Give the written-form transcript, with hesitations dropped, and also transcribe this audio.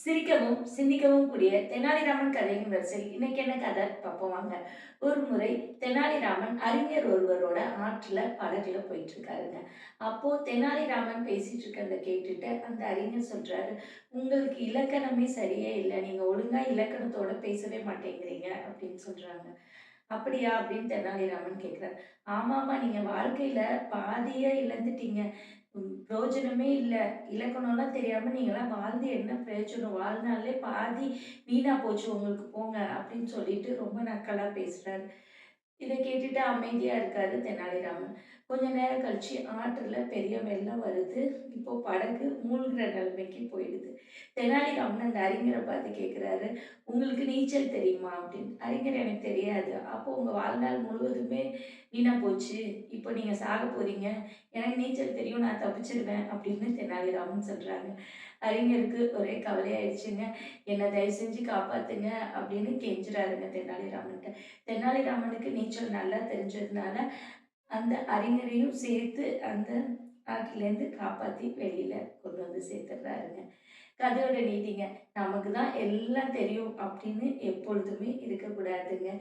சிரிக்கவும், சிந்திக்கவும் கூடிய தெனாலிராமன் கதையின் வரிசையில் இன்னைக்கு என்ன கதை பார்ப்போம் வாங்க. ஒரு முறை தெனாலிராமன் அறிஞர் ஒருவரோட ஆற்றுல படகுல போயிட்டு இருக்காருங்க. அப்போ தெனாலிராமன் பேசிட்டு இருக்கிறத கேட்டுட்டு அந்த அறிஞர் சொல்றாரு, "உங்களுக்கு இலக்கணமே சரியே இல்ல. நீங்க ஒழுங்கா இலக்கணத்தோட பேசவே மாட்டேங்கிறீங்க" அப்படின்னு சொல்றாங்க. "அப்படியா?" அப்படின்னு தெனாலிராமன் கேட்கிறார். "ஆமாமா, நீங்க வாழ்க்கையில பாதிய இழந்துட்டீங்க. பிரயோஜனமே இல்ல. இலக்கணம்லாம் தெரியாம நீங்கலாம் வாழ்ந்து என்ன பிரயோஜனம்? வாழ்நாள்லே பாதி வீணா போச்சு உங்களுக்கு போங்க" அப்படின்னு சொல்லிட்டு ரொம்ப நக்கலா பேசுறாரு. இத கேட்டுட்டு அமைதியா இருக்காரு தெனாலிராமன். கொஞ்ச நேரம் கழிச்சு ஆற்றுல பெரிய வெள்ளம் வருது. இப்போ படகு மூழ்குற நிலைமைக்கு போயிடுது. தெனாலிராமன் அந்த அறிஞர பார்த்து கேட்கிறாரு, "உங்களுக்கு நீச்சல் தெரியுமா?" அப்படின்னு. அறிஞர், "எனக்கு தெரியாது." "அப்போ உங்க வாழ்நாள் முழுவதுமே வீணா போச்சு. இப்போ நீங்க சாகப் போறீங்க. எனக்கு நீச்சல் தெரியும். நான் தப்பிச்சுருவேன்." அப்படின்னு தெனாலிராமன் சொல்றாங்க. அறிஞருக்கு ஒரே கவலையாயிடுச்சுங்க. "என்ன தயவு செஞ்சு காப்பாத்துங்க" அப்படின்னு கெஞ்சுறாருங்க தெனாலிராமன்ட்ட. தெனாலிராமனுக்கு நீச்சல் நல்லா தெரிஞ்சதுனால, அந்த அறிஞரையும் சேர்த்து அந்த ஆற்றிலேருந்து காப்பாத்தி வெளியில கொண்டு வந்து சேர்த்துடுறாருங்க. கதையோட நீதிங்க, நமக்கு தான் எல்லாம் தெரியும் அப்படின்னு எப்பொழுதுமே இருக்கக்கூடாதுங்க.